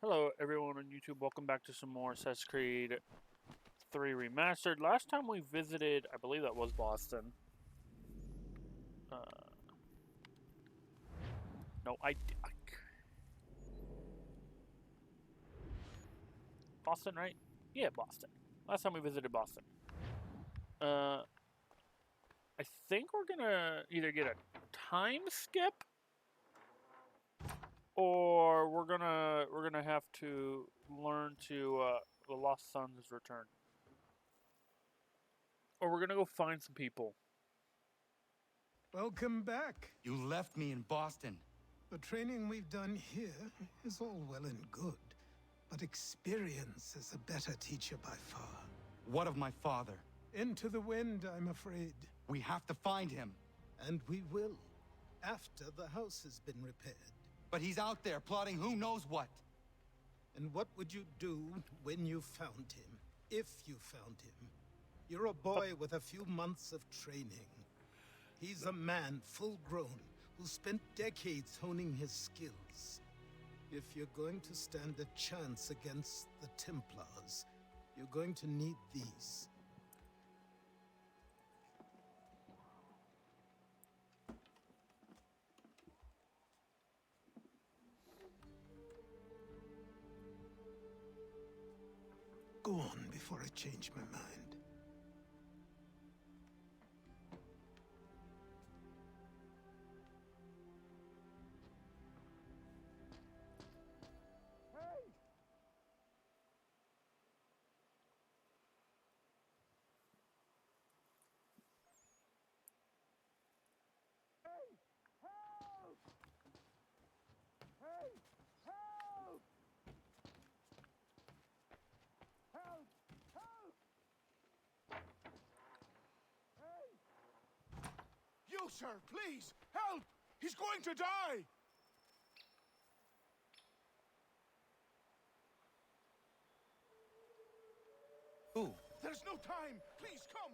Hello everyone on YouTube, welcome back to some more Assassin's Creed 3 Remastered. Last time we visited, I believe that was Boston. No, Boston, right? Yeah, Boston. Last time we visited Boston. I think we're gonna either get a time skip or we're gonna have to learn to the Lost Sons return. Or we're gonna go find some people. Welcome back. You left me in Boston. The training we've done here is all well and good, but experience is a better teacher by far. What of my father? Into the wind, I'm afraid. We have to find him. And we will, after the house has been repaired. But he's out there plotting who knows what. And what would you do when you found him? If you found him? You're a boy with a few months of training. He's a man, full-grown, who spent decades honing his skills. If you're going to stand a chance against the Templars, you're going to need these. Go on before I change my mind. You, sir, please, help! He's going to die! Who? There's no time! Please, come!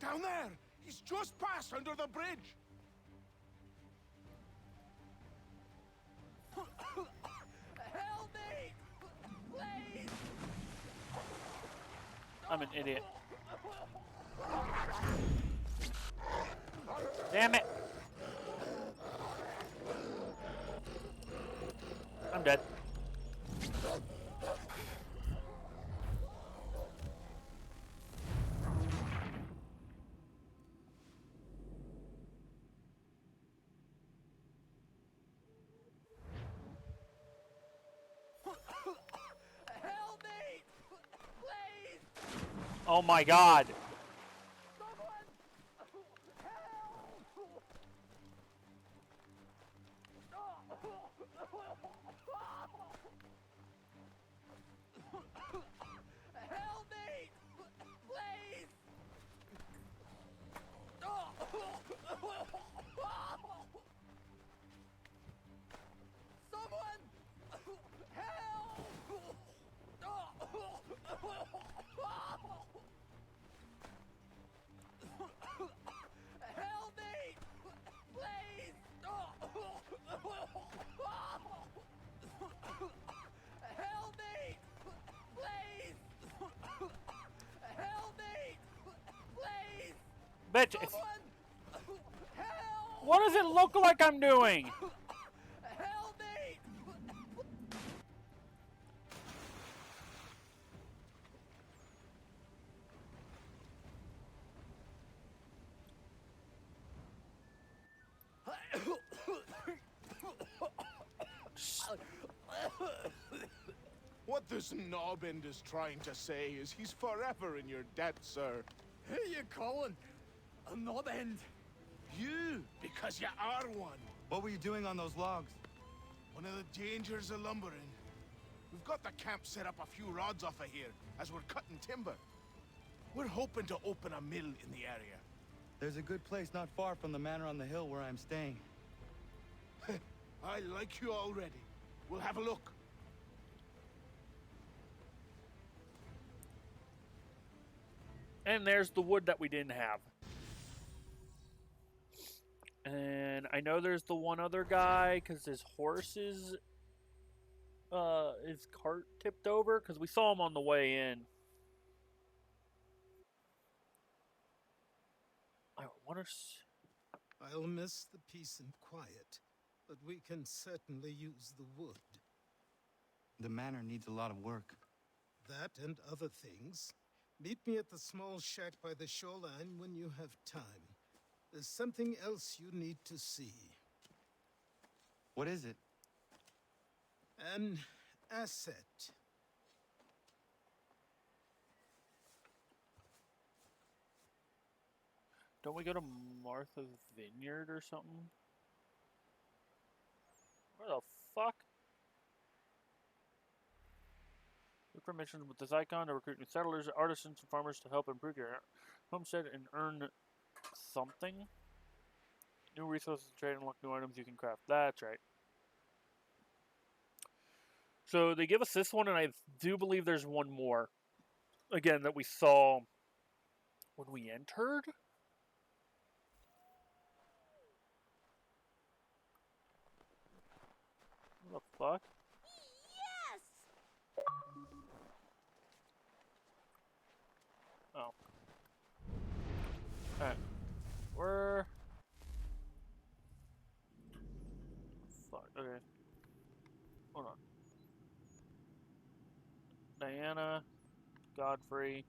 Down there! He's just passed under the bridge! Help me! Please! I'm an idiot. Damn it! I'm dead. Help me! Please! Oh my god! Someone! Help! Help me! Please! Someone! Help! Help me! Please! Help me! Please! Help me! Please! Bitch, it's, Someone! Help! what does it look like I'm doing? Help me! What this knobbend is trying to say is he's forever in your debt, sir. Who you calling? A knob end? You, because you are one. What were you doing on those logs? One of the dangers of lumbering. We've got the camp set up a few rods off of here as we're cutting timber. We're hoping to open a mill in the area. There's a good place not far from the manor on the hill where I'm staying. I like you already. We'll have a look. And there's the wood that we didn't have. And I know there's the one other guy because his horse is his cart tipped over because we saw him on the way in. I want to. I'll miss the peace and quiet, but we can certainly use the wood. The manor needs a lot of work. That and other things. Meet me at the small shack by the shoreline when you have time. There's something else you need to see. What is it? An asset. Don't we go to Martha's Vineyard or something? Where the fuck? Look for missions with this icon to recruit new settlers, artisans, and farmers to help improve your homestead and earn something. New resources to trade and unlock new items you can craft. That's right. So they give us this one, and I do believe there's one more. Again, that we saw when we entered. What the fuck? Yes! Oh. Alright. We're... Fuck, okay. Hold on. Diana, Godfrey,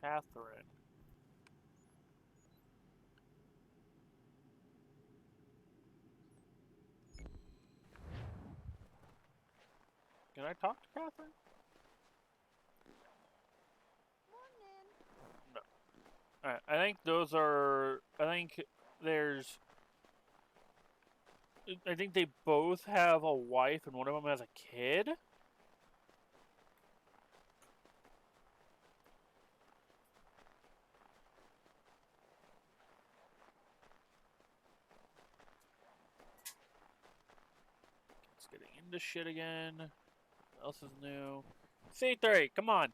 Catherine. Can I talk to Catherine? Morning. No. Alright, I think those are... I think there's... I think they both have a wife and one of them has a kid? It's getting into shit again. What else is new? C3, come on!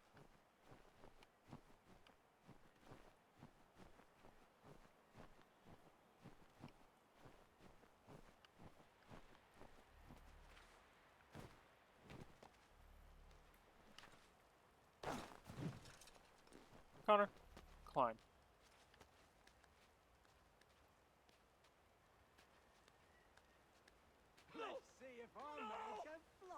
Connor, climb. Let's see if our man can fly.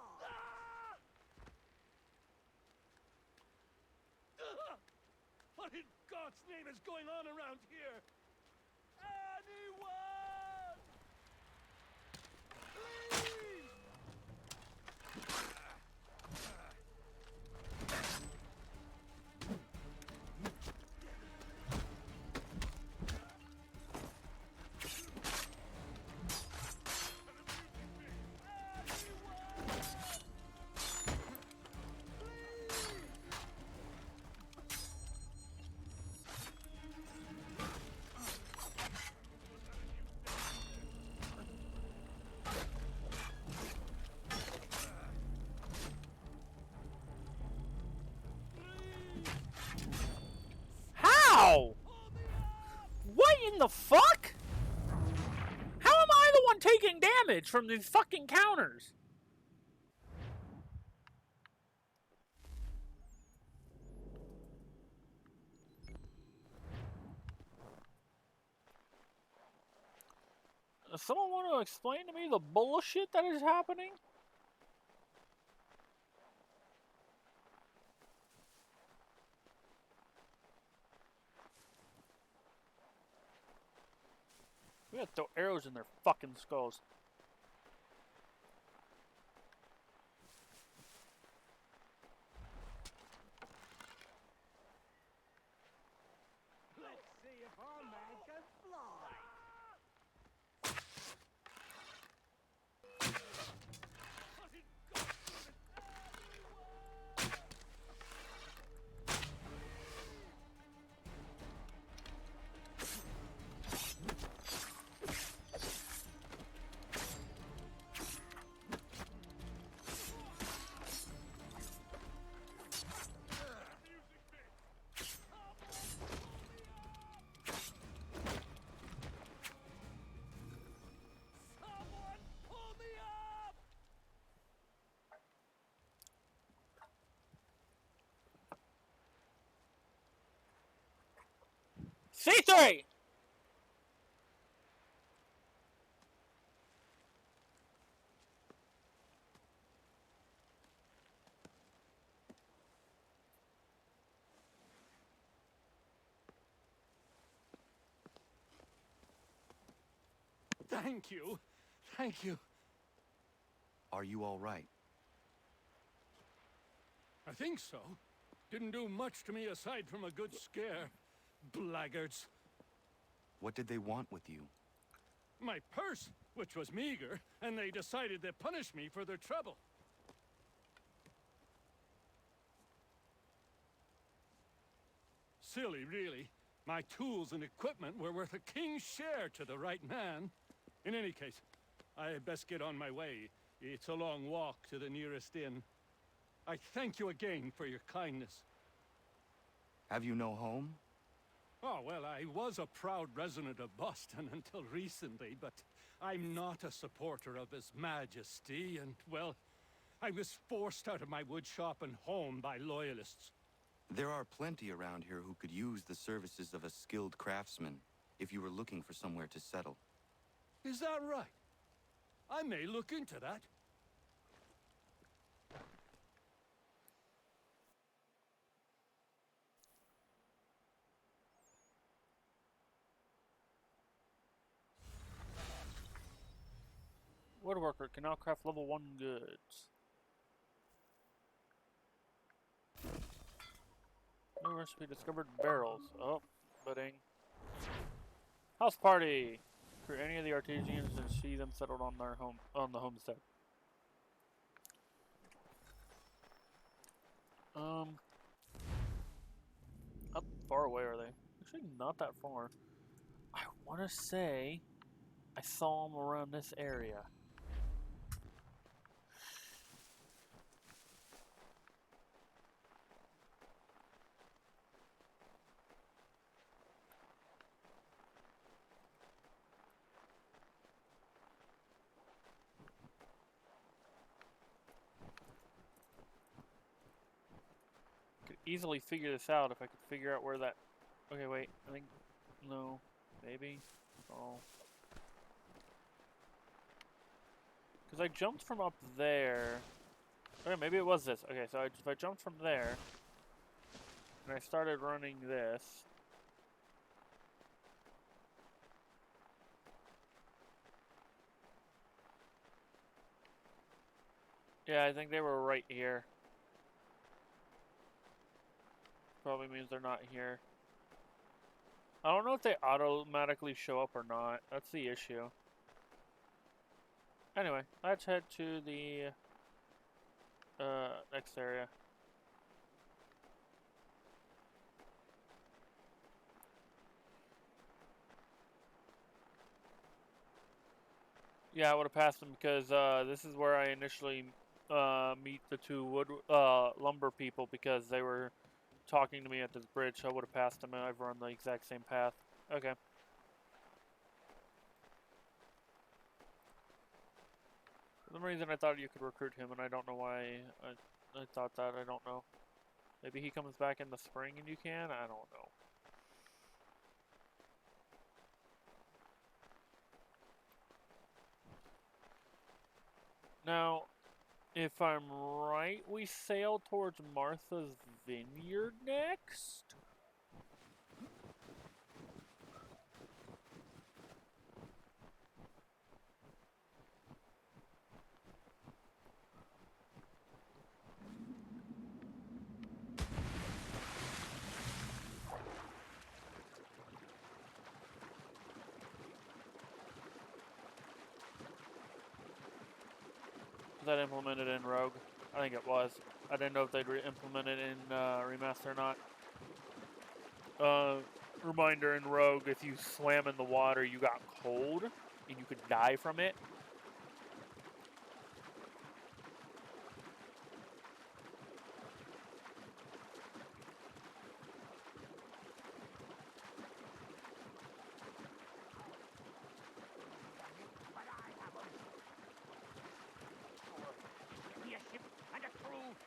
What in God's name is going on around here? Anyone! Please! How? What in the fuck? How am I the one taking damage from these fucking counters? Does someone want to explain to me the bullshit that is happening? We gotta throw arrows in their fucking skulls. Let's see if our man can fly. C3! Thank you. Thank you. Are you all right? I think so. Didn't do much to me aside from a good scare. Blackguards. What did they want with you? My purse, which was meager, and they decided to punish me for their trouble. Silly, really. My tools and equipment were worth a king's share to the right man. In any case, I had best get on my way. It's a long walk to the nearest inn. I thank you again for your kindness. Have you no home? Oh, well, I was a proud resident of Boston until recently, but I'm not a supporter of His Majesty, and, well, I was forced out of my woodshop and home by loyalists. There are plenty around here who could use the services of a skilled craftsman if you were looking for somewhere to settle. Is that right? I may look into that. Woodworker can now craft level 1 goods. New recipe discovered barrels. Oh, budding. House party! For any of the artisans and see them settled on their the homestead. How far away are they? Actually, not that far. I want to say I saw them around this area. Could easily figure this out if I could figure out where that... Okay, wait. I think... No. Maybe? Oh. Because I jumped from up there... Okay, maybe it was this. Okay, so if I jumped from there... And I started running this... Yeah, I think they were right here. Probably means they're not here. I don't know if they automatically show up or not. That's the issue. Anyway, let's head to the next area. Yeah, I would have passed them because this is where I initially meet the two lumber people because they were talking to me at this bridge. So I would have passed them and I've run the exact same path. Okay. For some reason I thought you could recruit him and I don't know why I thought that. I don't know. Maybe he comes back in the spring and you can? I don't know. Now, if I'm right, we sail towards Martha's Vineyard next? Was that implemented in Rogue? I think it was. I didn't know if they'd implement it in Remaster or not. Reminder in Rogue, if you swam in the water, you got cold, and you could die from it.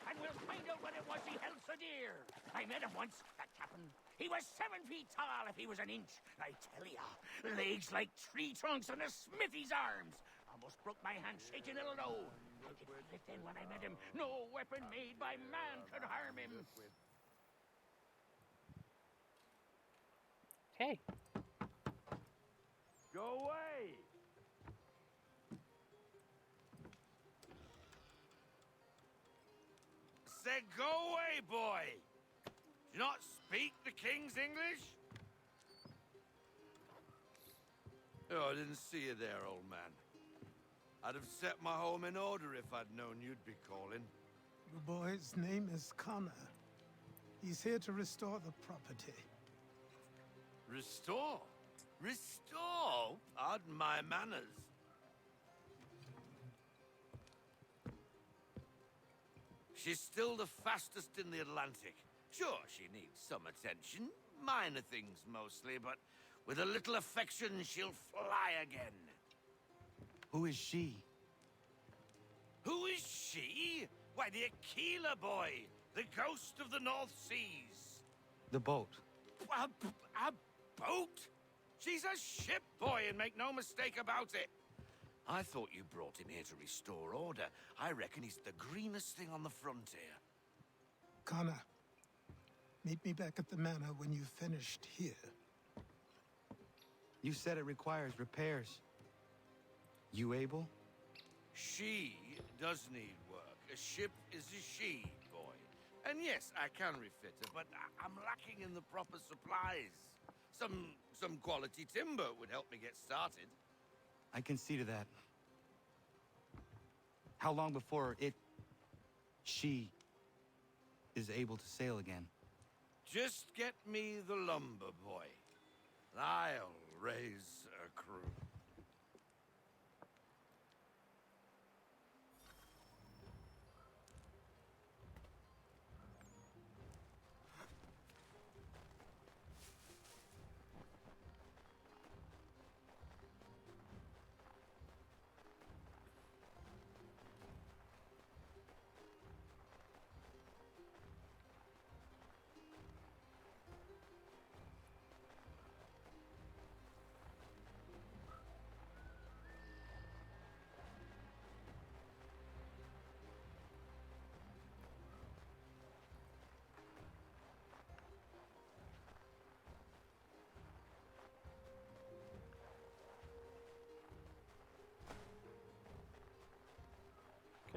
And we'll find out what it was he held so dear. I met him once, that captain. He was 7 feet tall if he was an inch. I tell ya, legs like tree trunks and a smithy's arms. Almost broke my hand shaking it'll know. I could feel it then when I met him. No weapon made by man could harm him. Hey. Go away! Said go away, boy! Do you not speak the King's English? Oh, I didn't see you there, old man. I'd have set my home in order if I'd known you'd be calling. The boy's name is Connor. He's here to restore the property. Restore? Restore? Pardon my manners. She's still the fastest in the Atlantic. Sure, she needs some attention. Minor things mostly, but with a little affection, she'll fly again. Who is she? Who is she? Why, the Aquila boy, the ghost of the North Seas. The boat. A boat? She's a ship boy, and make no mistake about it. I thought you brought him here to restore order. I reckon he's the greenest thing on the frontier. Connor, meet me back at the manor when you've finished here. You said it requires repairs. You able? She does need work. A ship is a she, boy. And yes, I can refit her, but I'm lacking in the proper supplies. Some quality timber would help me get started. I can see to that. How long before she is able to sail again? Just get me the lumber, boy. I'll raise a crew.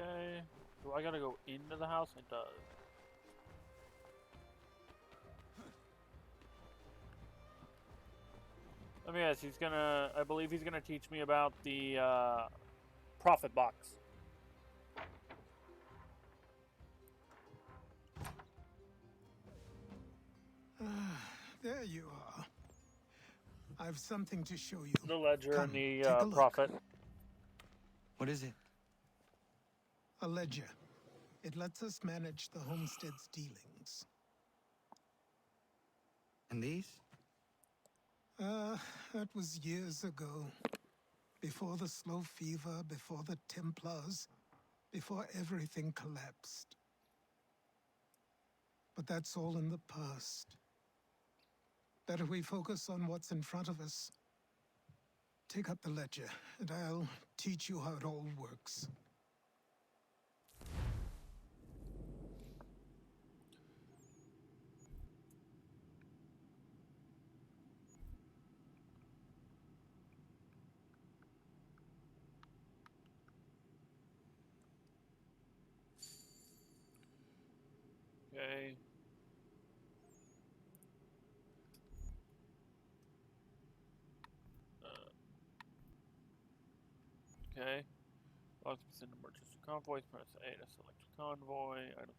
Okay. Do I gotta go into the house? It does. Let me guess, I believe he's gonna teach me about the, profit box. There you are. I've something to show you. The ledger Come, and the, take a look. profit. What is it? A ledger. It lets us manage the homestead's dealings. And these? That was years ago. Before the slow fever, before the Templars, before everything collapsed. But that's all in the past. Better we focus on what's in front of us. Take up the ledger, and I'll teach you how it all works. Okay. Okay. Logs to send emergency convoys. Press A to select a convoy. Item.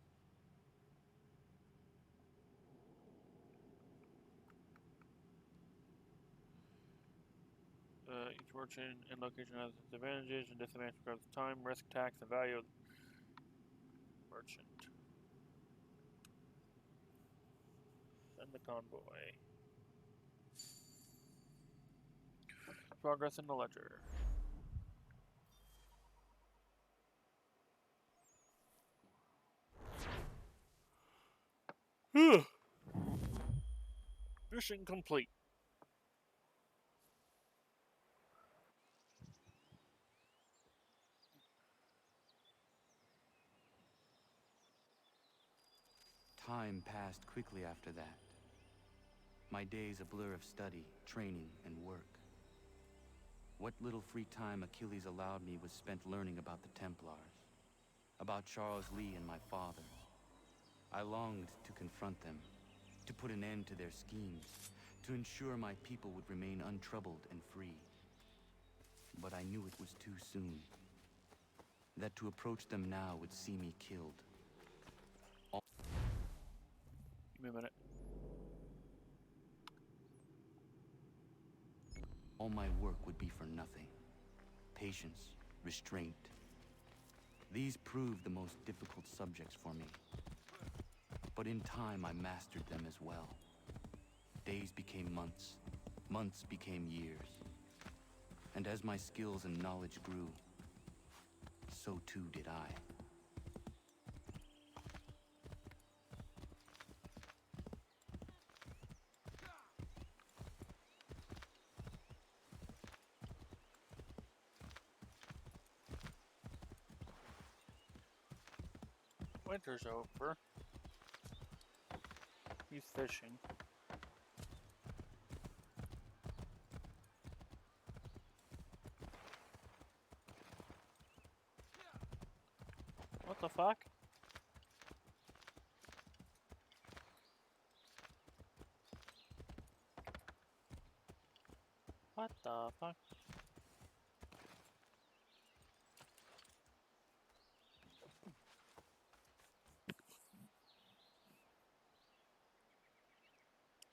Each merchant and location has its advantages and disadvantages regarding time, risk, tax, and value of the merchant. Send the convoy. Progress in the ledger. Mission complete. Time passed quickly after that. My days a blur of study, training, and work. What little free time Achilles allowed me was spent learning about the Templars, about Charles Lee and my father. I longed to confront them, to put an end to their schemes, to ensure my people would remain untroubled and free. But I knew it was too soon. That to approach them now would see me killed. Give me a minute. All my work would be for nothing. Patience, restraint. These proved the most difficult subjects for me. But in time, I mastered them as well. Days became months. Months became years. And as my skills and knowledge grew, so too did I. Winter's over. He's fishing. What the fuck? What the fuck?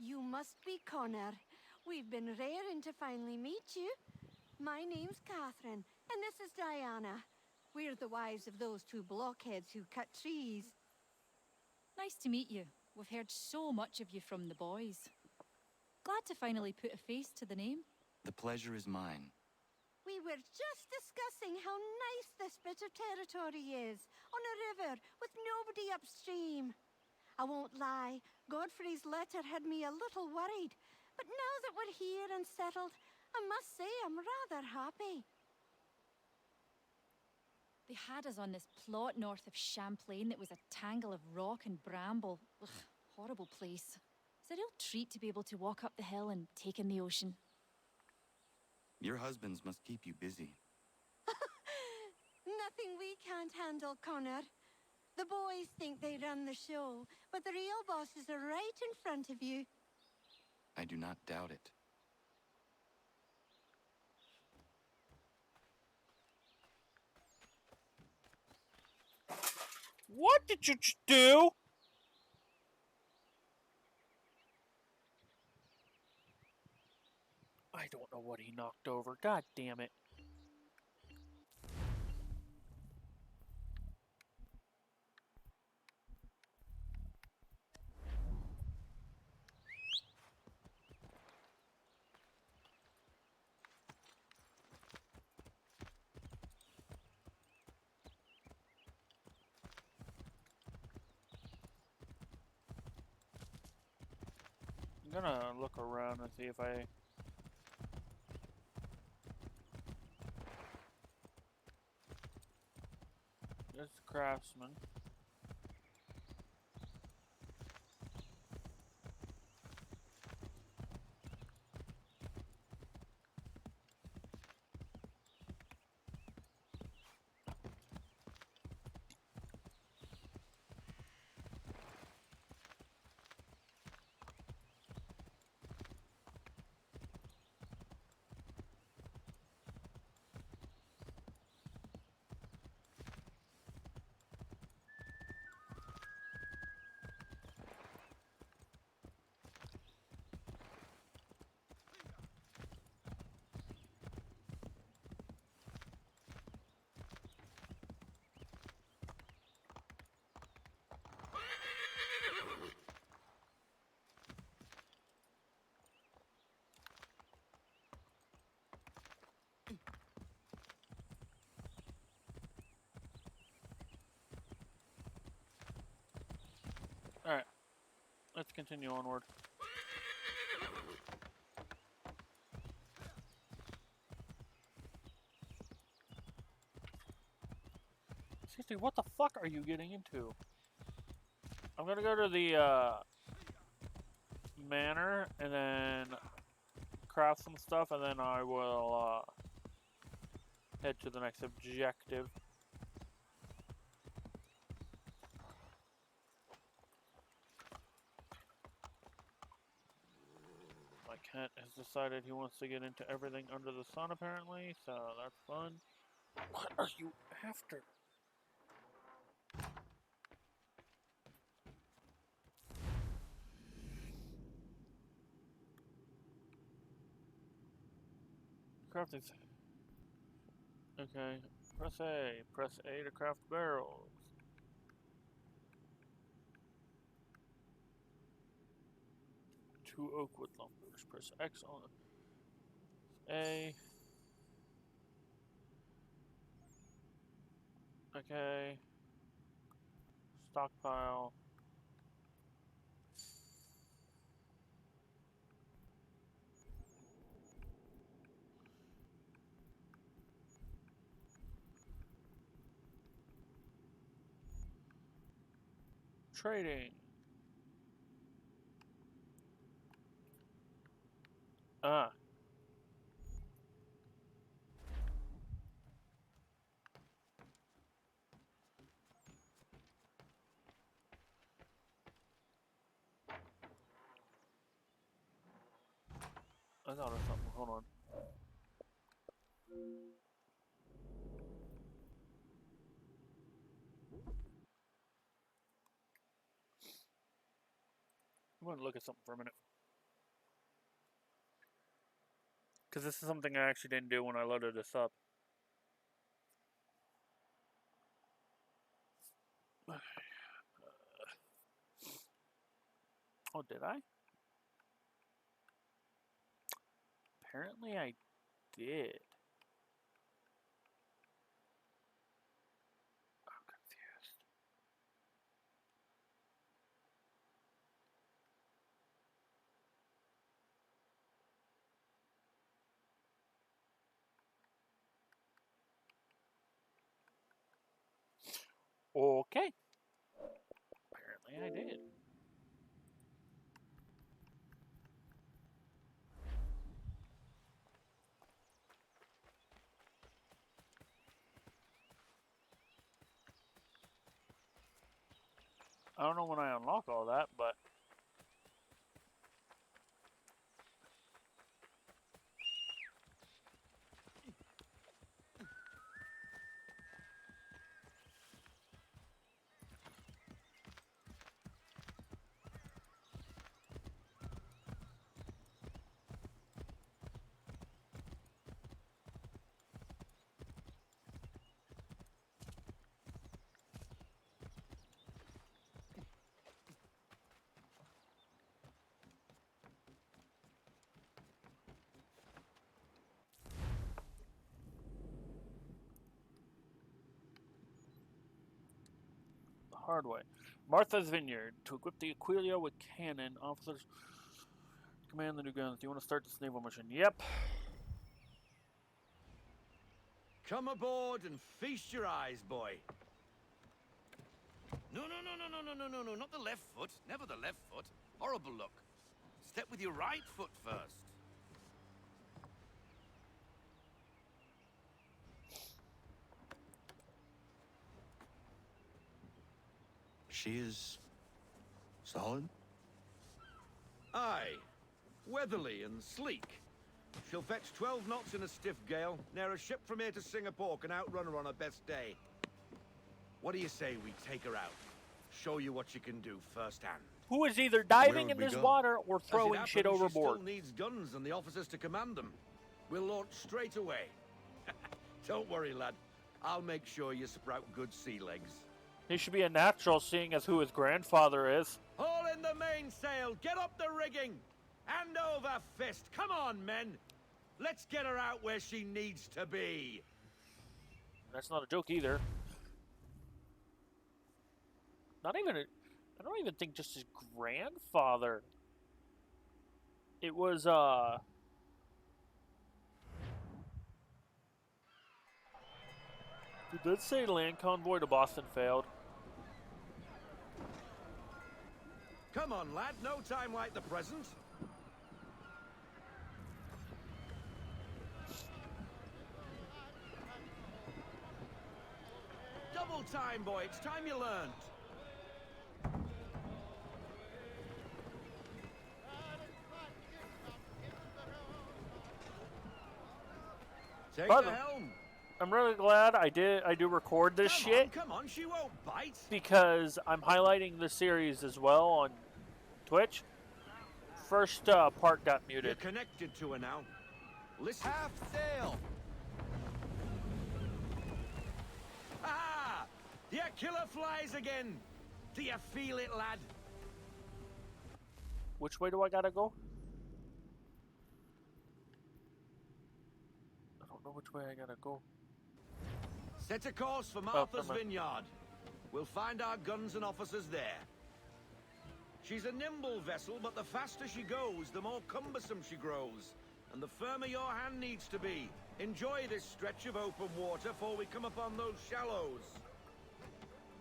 You must be Connor. We've been raring to finally meet you. My name's Catherine, and this is Diana. We're the wives of those two blockheads who cut trees. Nice to meet you. We've heard so much of you from the boys. Glad to finally put a face to the name. The pleasure is mine. We were just discussing how nice this bit of territory is, on a river with nobody upstream. I won't lie, Godfrey's letter had me a little worried, but now that we're here and settled, I must say I'm rather happy. They had us on this plot north of Champlain that was a tangle of rock and bramble. Ugh, horrible place. It's a real treat to be able to walk up the hill and take in the ocean. Your husbands must keep you busy. Nothing we can't handle, Connor. The boys think they run the show, but the real bosses are right in front of you. I do not doubt it. What did you just do? I don't know what he knocked over. God damn it. I'm gonna look around and see if I... There's the craftsman. Alright. Let's continue onward. Seriously, what the fuck are you getting into? I'm gonna go to the manor and then craft some stuff, and then I will head to the next objective. My cat has decided he wants to get into everything under the sun, apparently, so that's fun. What are you after? Craft these. Okay, press A. Press A to craft barrels. Two oak wood lumbers. Press X on A. Okay. Stockpile. Trading. Ah. I thought of something. Hold on. I'm going to look at something for a minute. Because this is something I actually didn't do when I loaded this up. Oh, did I? Apparently I did. I'm confused. Okay. Apparently I did. I don't know when I unlock all that, but... the hard way. Martha's Vineyard. To equip the Aquila with cannon, officers command the new guns. Do you want to start this naval mission? Yep. Come aboard and feast your eyes, boy. No, not the left foot. Never the left foot. Horrible look. Step with your right foot first. She is solid? Aye. Weatherly and sleek. She'll fetch 12 knots in a stiff gale. Ne'er a ship from here to Singapore can outrun her on her best day. What do you say we take her out? Show you what she can do firsthand. Who is either diving Where in would we this go? water or As it throwing shit happens, overboard? She still needs guns and the officers to command them. We'll launch straight away. Don't worry, lad. I'll make sure you sprout good sea legs. He should be a natural, seeing as who his grandfather is. Haul in the mainsail! Get up the rigging! Hand over fist! Come on, men! Let's get her out where she needs to be! That's not a joke either. Not even I don't even think just his grandfather. It was, Who Did it say land convoy to Boston failed? Come on, lad. No time like the present. Double time, boy. It's time you learned. Take By the the- helm. I'm really glad I do record this shit Come on, she won't bite. because I'm highlighting the series as well on Twitch. First part got You're muted. connected to her now. Listen. Half sail! Ah! Your killer flies again. Do you feel it, lad? Which way do I gotta go? I don't know which way I gotta go. Set a course for Martha's never mind. Vineyard. We'll find our guns and officers there. She's a nimble vessel, but the faster she goes, the more cumbersome she grows. And the firmer your hand needs to be. Enjoy this stretch of open water before we come upon those shallows.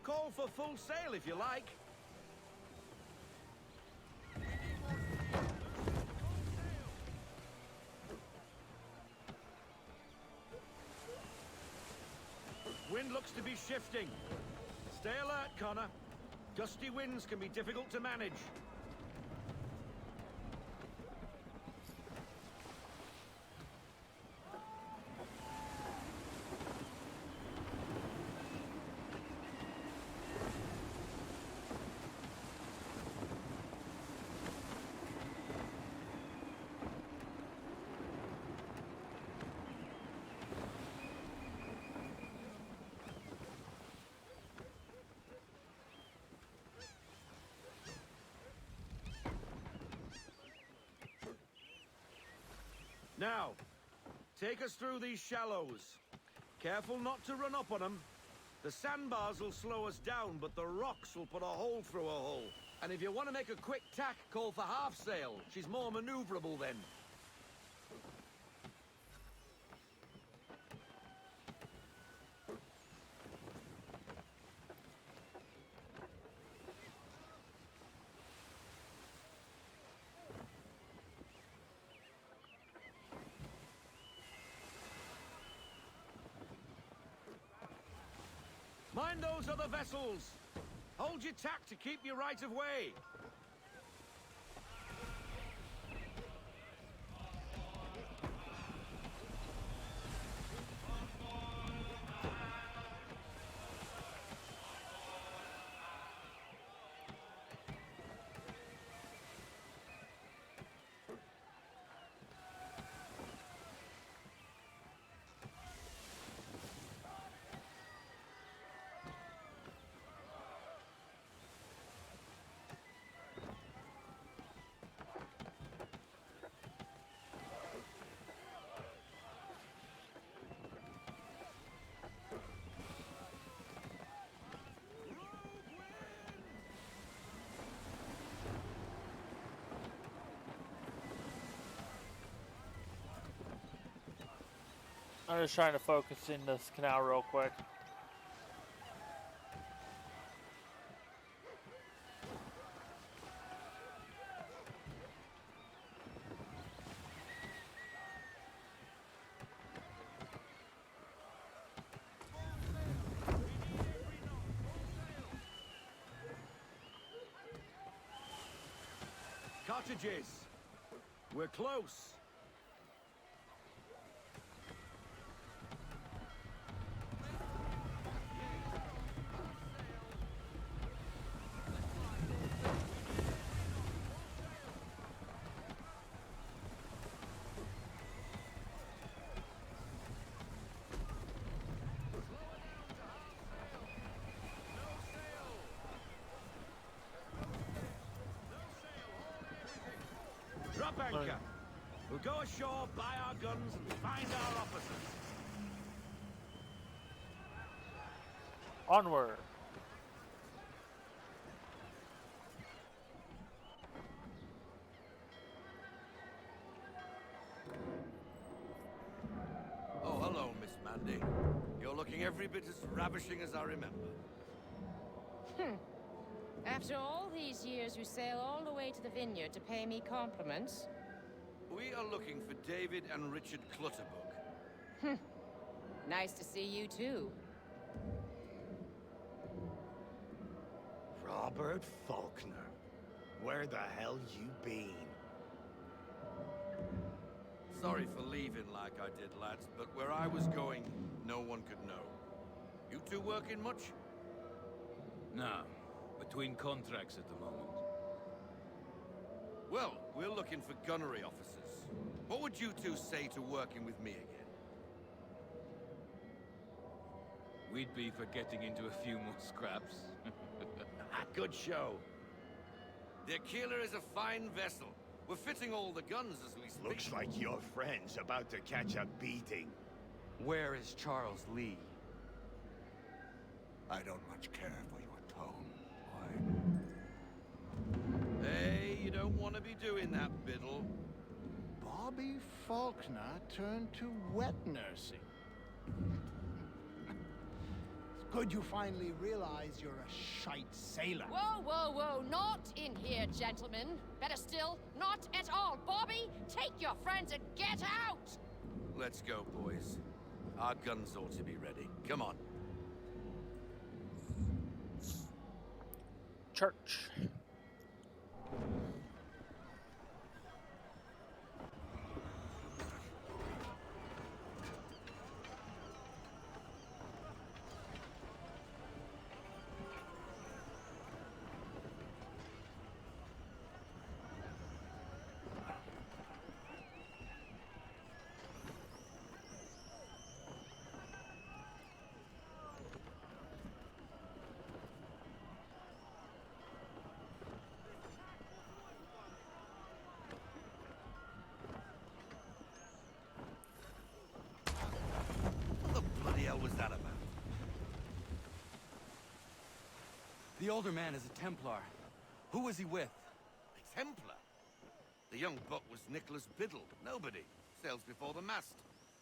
Call for full sail if you like. Wind looks to be shifting. Stay alert, Connor. Gusty winds can be difficult to manage. Now, take us through these shallows. Careful not to run up on them. The sandbars will slow us down, but the rocks will put a hole through a hull. And if you want to make a quick tack, call for half sail. She's more maneuverable then. Mind those other vessels! Hold your tack to keep your right of way! I'm just trying to focus in this canal real quick. Cottages! We're close! Drop anchor. We'll go ashore, buy our guns, and find our officers. Onward. Oh, hello, Miss Mandy. You're looking looking every bit as ravishing as I remember. After all these years, you sail all the way to the vineyard to pay me compliments? We are looking for David and Richard Clutterbuck. Nice to see you, too. Robert Faulkner. Where the hell you been? Sorry for leaving like I did, lads, but where I was going, no one could know. You two working much? No. Between contracts at the moment. Well, we're looking for gunnery officers. What would you two say to working with me again? We'd be for getting into a few more scraps. Good show. The Aquila is a fine vessel. We're fitting all the guns as we speak. Looks like your friend's about to catch a beating. Where is Charles Lee? I don't much care for your tone, boy. Hey, you don't want to be doing that, Biddle. Bobby Faulkner turned to wet nursing. It's good you finally realize you're a shite sailor. Whoa, whoa, whoa, not in here, gentlemen. Better still, not at all. Bobby, take your friends and get out! Let's go, boys. Our guns ought to be ready. Come on. Church. What the bloody hell was that about? The older man is a Templar. Who was he with? A Templar? The young buck was Nicholas Biddle. Nobody. Sails before the mast.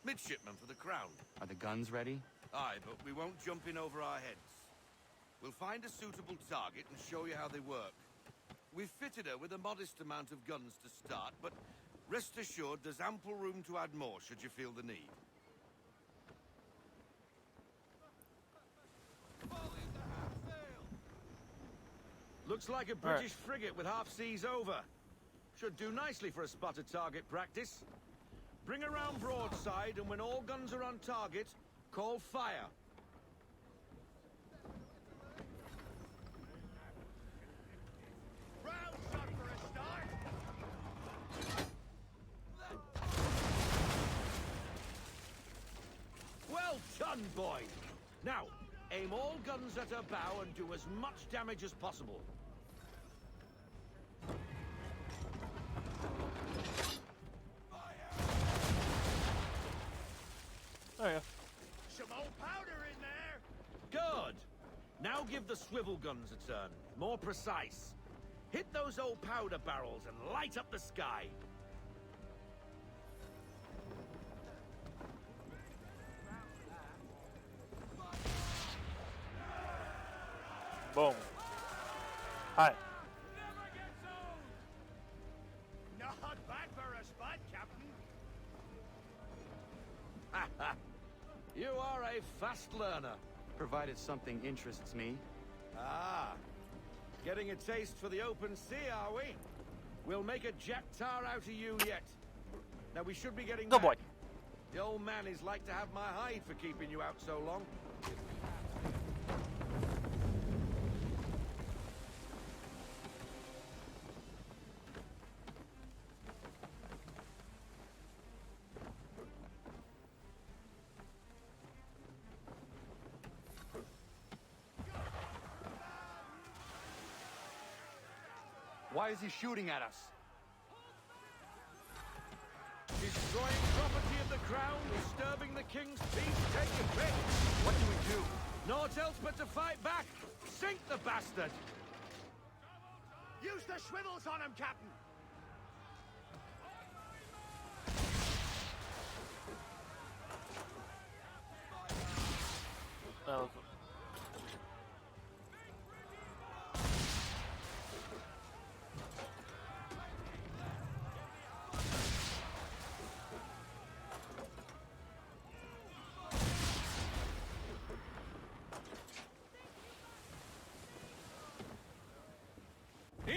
Midshipman for the Crown. Are the guns ready? Aye, but we won't jump in over our heads. We'll find a suitable target and show you how they work. We've fitted her with a modest amount of guns to start, but rest assured there's ample room to add more should you feel the need. Looks like a British frigate with half seas over. Should do nicely for a spotted target practice. Bring around broadside, and when all guns are on target, call fire. Round shot for a start. Well done, boy. Now, aim all guns at her bow and do as much damage as possible. Oh yeah. Some old powder in there. Good. Now give the swivel guns a turn. More precise. Hit those old powder barrels and light up the sky. Boom. Hi. Not bad for a spot, Captain. You are a fast learner. Provided something interests me. Ah. Getting a taste for the open sea, are we? We'll make a jack tar out of you yet. Now we should be getting Good back. boy. The old man is like to have my hide for keeping you out so long. Why is he shooting at us? Destroying property of the crown, disturbing the king's peace, take your pick. What do we do? Naught else but to fight back. Sink the bastard. Use the swivels on him, Captain.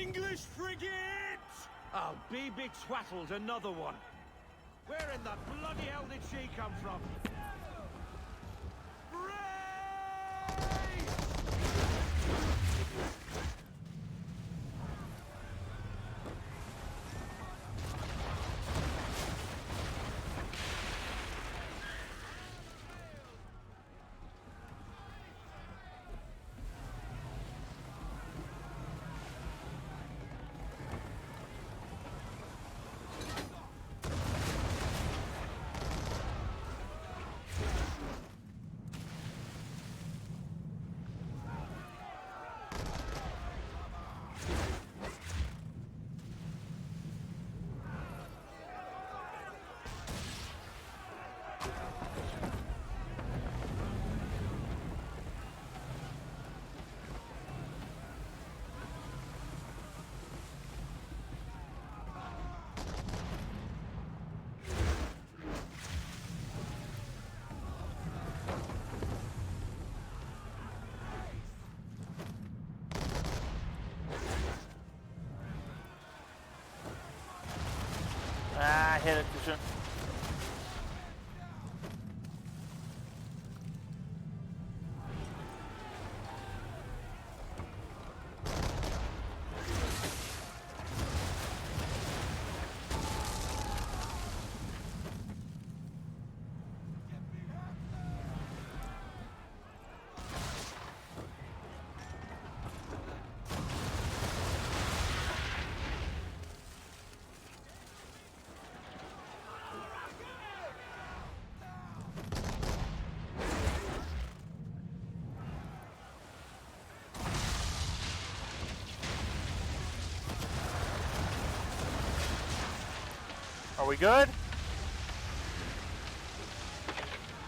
English frigate! Oh, be twaddled, another one. Where in the bloody hell did she come from? Ah, I hit it too soon. Are we good?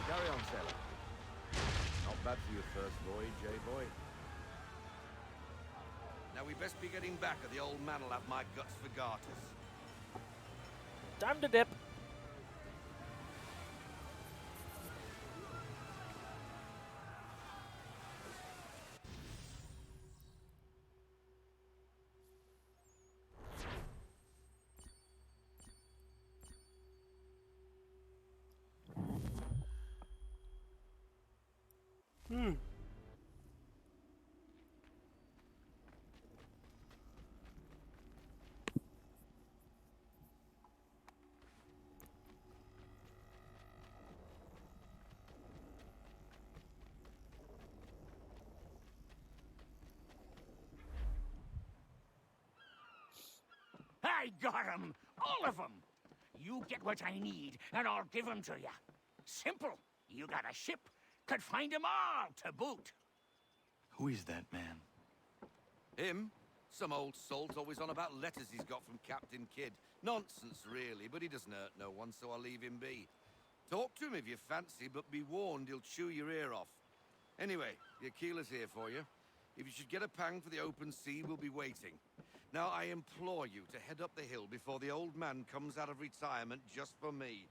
Carry on, sailor. Not bad for your first voyage, eh, boy? Now we best be getting back, or the old man'll have my guts for garters. Time to dip. I got 'em! All of 'em! You get what I need, and I'll give 'em to you. Simple. You got a ship. Could find 'em all to boot. Who is that man? Him? Some old salt always on about letters he's got from Captain Kidd. Nonsense, really, but he doesn't hurt no one, so I'll leave him be. Talk to him if you fancy, but be warned he'll chew your ear off. Anyway, the Aquila's here for you. If you should get a pang for the open sea, we'll be waiting. Now, I implore you to head up the hill before the old man comes out of retirement just for me.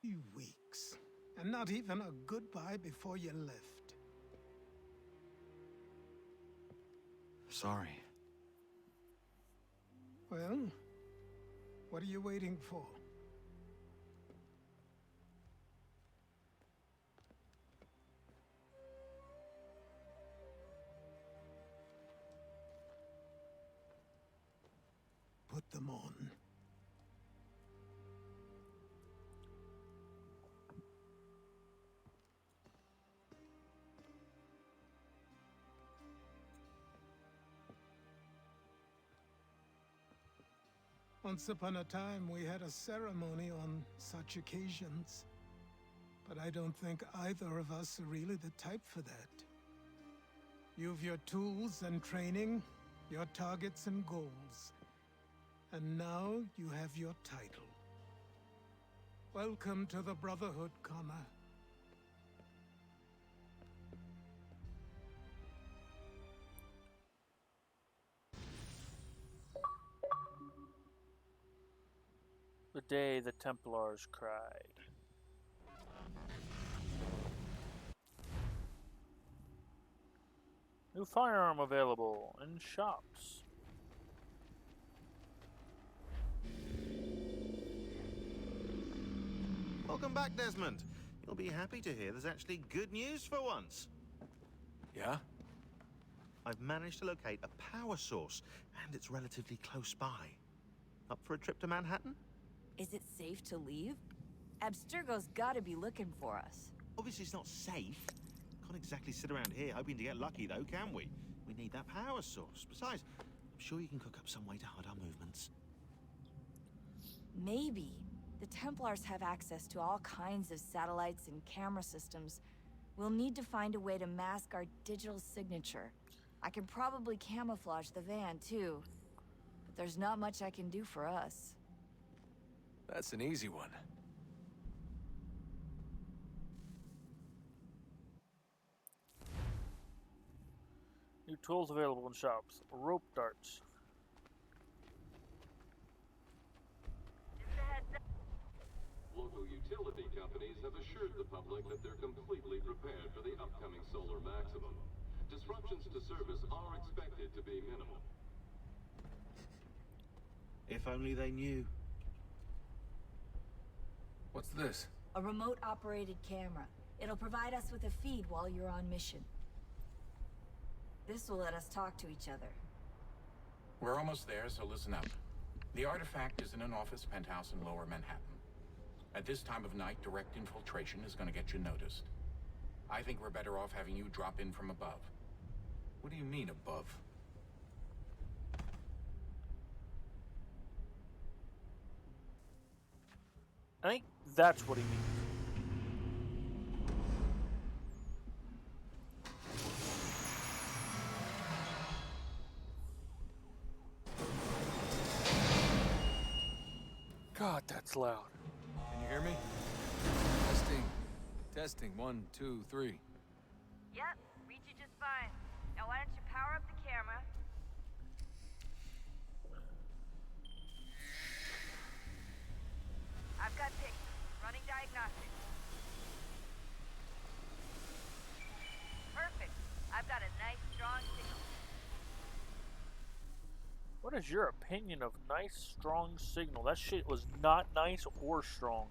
3 weeks, and not even a goodbye before you left. Sorry. Well, what are you waiting for? Put them on. Once upon a time, we had a ceremony on such occasions. But I don't think either of us are really the type for that. You've your tools and training, your targets and goals. And now you have your title. Welcome to the Brotherhood, Connor. The day the Templars cried. New firearm available in shops. Welcome back, Desmond. You'll be happy to hear there's actually good news for once. Yeah? I've managed to locate a power source, and it's relatively close by. Up for a trip to Manhattan? Is it safe to leave? Abstergo's gotta be looking for us. Obviously it's not safe. Can't exactly sit around here hoping to get lucky, though, can we? We need that power source. Besides, I'm sure you can cook up some way to hide our movements. Maybe. The Templars have access to all kinds of satellites and camera systems. We'll need to find a way to mask our digital signature. I can probably camouflage the van, too. But there's not much I can do for us. That's an easy one. New tools available in shops. Rope darts. Local utility companies have assured the public that they're completely prepared for the upcoming solar maximum. Disruptions to service are expected to be minimal. If only they knew. What's this? A remote-operated camera. It'll provide us with a feed while you're on mission. This will let us talk to each other. We're almost there, so listen up. The artifact is in an office penthouse in Lower Manhattan. At this time of night, direct infiltration is going to get you noticed. I think we're better off having you drop in from above. What do you mean, above? I think that's what he means. God, that's loud. Can you hear me? Testing. Testing. 1, 2, 3. Yep, reach you just fine. Now why don't you power up the camera? I've got pictures. Running diagnostics. Perfect. I've got a nice, strong signal. What is your opinion of nice, strong signal? That shit was not nice or strong.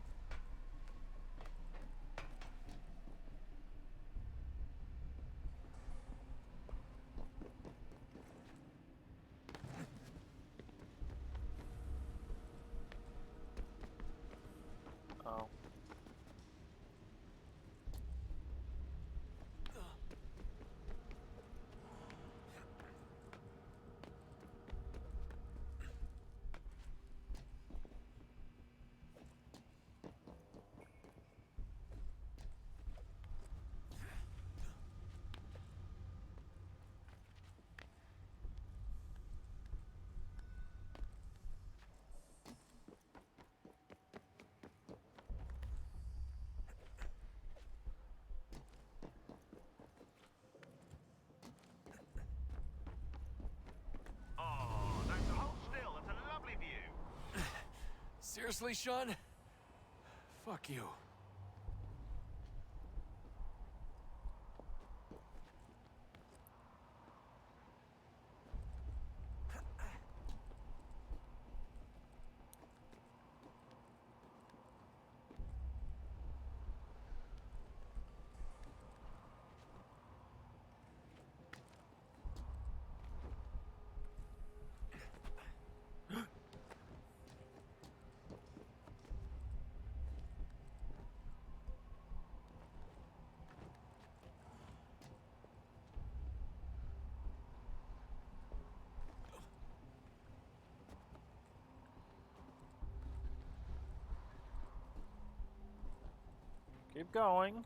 Oh. Seriously, Sean? Fuck you. Keep going.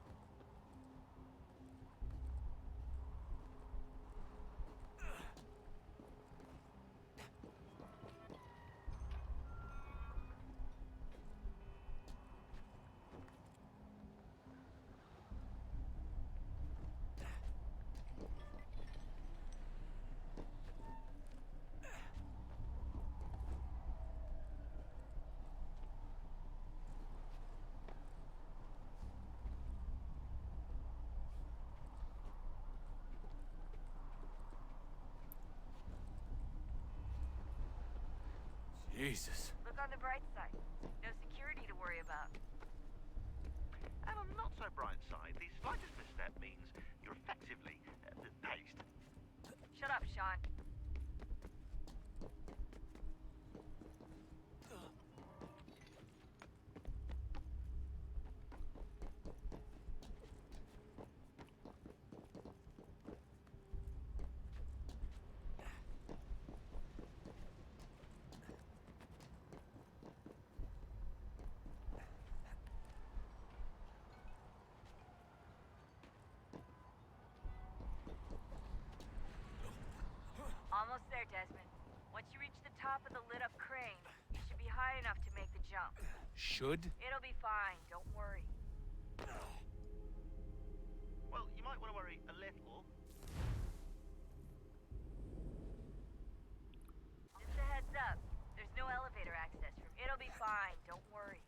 Jesus. Look on the bright side. No security to worry about. And on the not so bright side, the slightest misstep means you're effectively paced. Shut up, Sean. Almost there, Desmond. Once you reach the top of the lit-up crane, you should be high enough to make the jump. Should? It'll be fine, don't worry. Well, you might want to worry a little. Just a heads up. There's no elevator access from. It'll be fine, don't worry.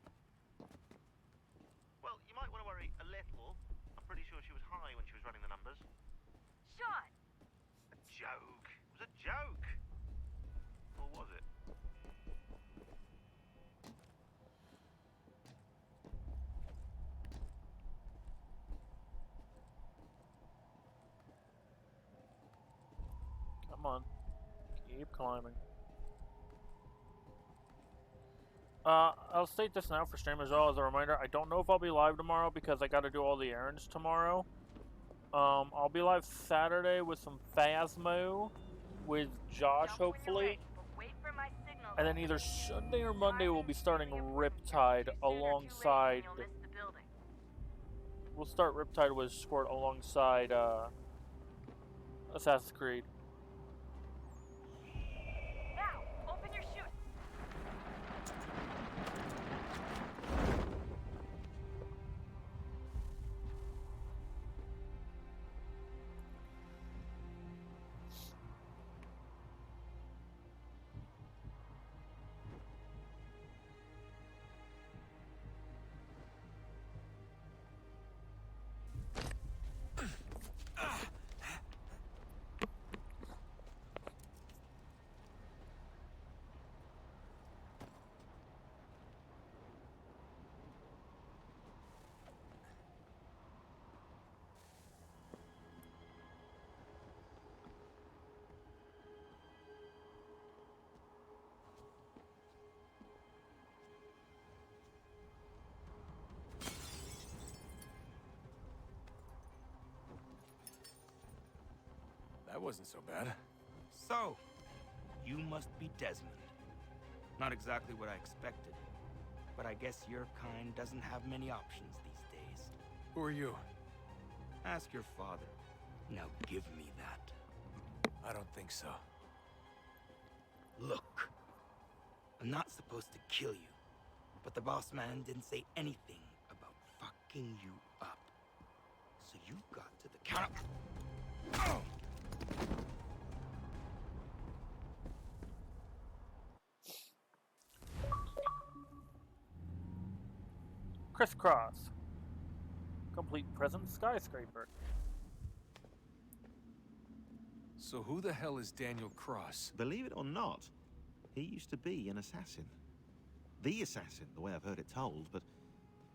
Well, you might want to worry a little. I'm pretty sure she was high when she was running the numbers. Sean! A joke. It was a joke. Or was it? Come on. Keep climbing. I'll state this now for stream as well as a reminder. I don't know if I'll be live tomorrow because I gotta do all the errands tomorrow. I'll be live Saturday with some Phasmo with Josh, hopefully. And then either Sunday or Monday we'll be starting Riptide alongside... We'll start Riptide with Squirt alongside, Assassin's Creed. Now, open your chute. That wasn't so bad. So, you must be Desmond. Not exactly what I expected, but I guess your kind doesn't have many options these days. Who are you? Ask your father. Now give me that. I don't think so. Look, I'm not supposed to kill you, but the boss man didn't say anything about fucking you up. So you got to the count. Oh! Crisscross. Complete present skyscraper. So who the hell is Daniel Cross? Believe it or not, he used to be an assassin. The assassin, the way I've heard it told, but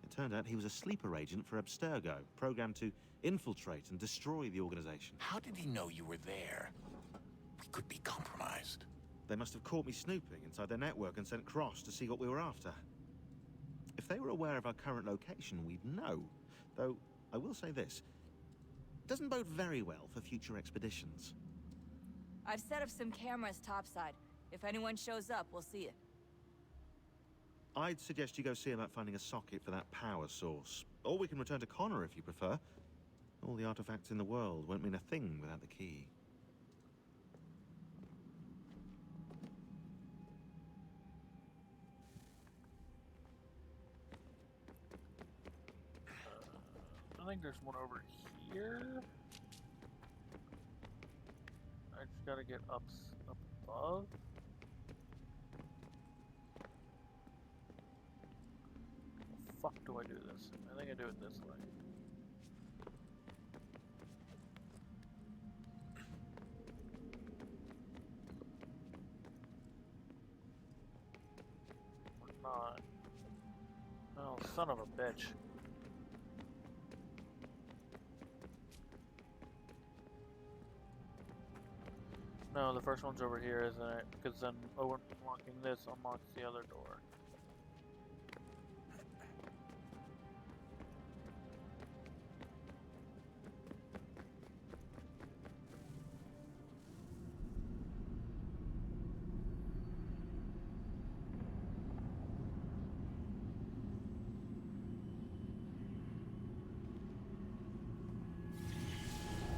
it turned out he was a sleeper agent for Abstergo, programmed to infiltrate and destroy the organization. How did he know you were there? We could be compromised. They must have caught me snooping inside their network and sent Cross to see what we were after. If they were aware of our current location, we'd know. Though, I will say this. It doesn't bode very well for future expeditions. I've set up some cameras topside. If anyone shows up, we'll see it. I'd suggest you go see about finding a socket for that power source. Or we can return to Connor if you prefer. All the artifacts in the world won't mean a thing without the key. I think there's one over here. I just gotta get up above. Fuck do I do this? I think I do it this way. not. Oh, son of a bitch. No, the first one's over here, isn't it? Because then unlocking this unlocks the other door.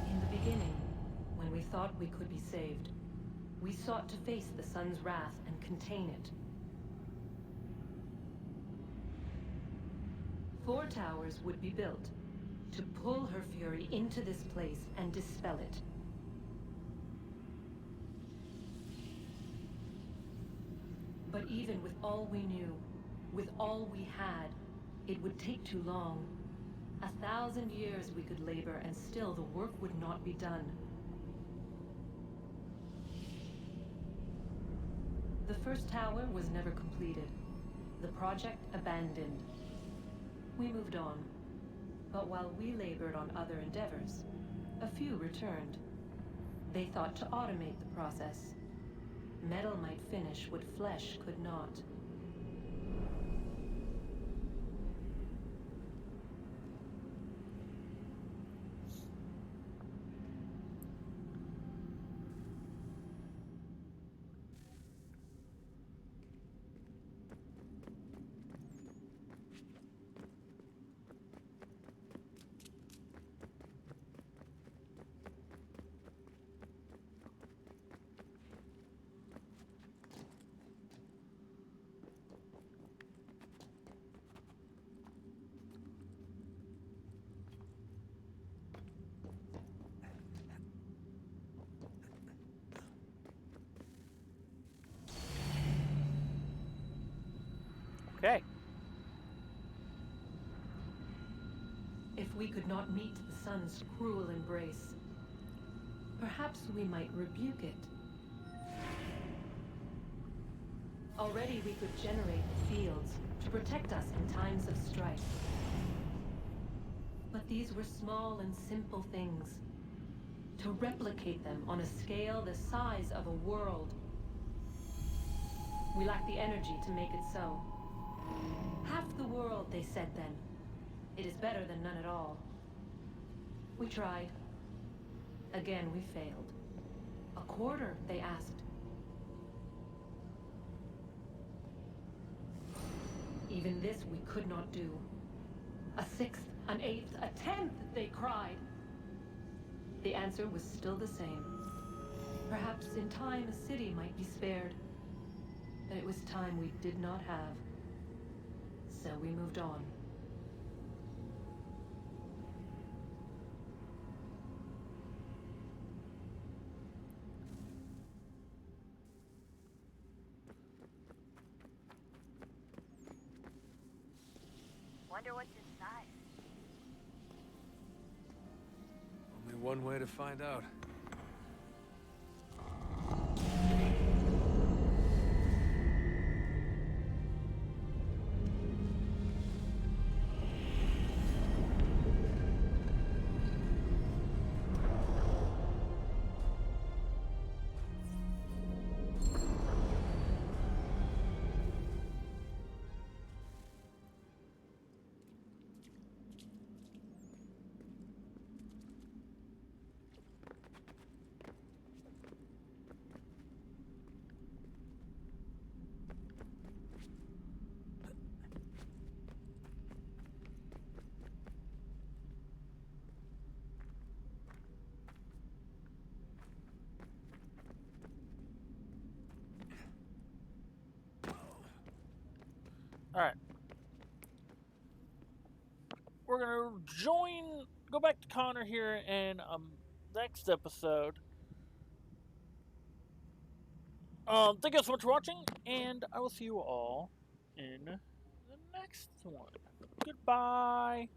In the beginning, when we thought we could be saved, we sought to face the sun's wrath and contain it. 4 towers would be built to pull her fury into this place and dispel it. But even with all we knew, with all we had, it would take too long. 1,000 years we could labor and still the work would not be done. The first tower was never completed. The project abandoned. We moved on. But while we labored on other endeavors, a few returned. They thought to automate the process. Metal might finish what flesh could not. Okay. If we could not meet the sun's cruel embrace, perhaps we might rebuke it. Already we could generate fields to protect us in times of strife. But these were small and simple things. To replicate them on a scale the size of a world. We lack the energy to make it so. Half the world, they said then. It is better than none at all. We tried. Again, we failed. A quarter, they asked. Even this we could not do. A sixth, an eighth, a tenth, they cried. The answer was still the same. Perhaps in time a city might be spared. But it was time we did not have. So we moved on. Wonder what's inside. Only one way to find out. Alright. We're gonna go back to Connor here in next episode. Thank you so much for watching, and I will see you all in the next one. Goodbye.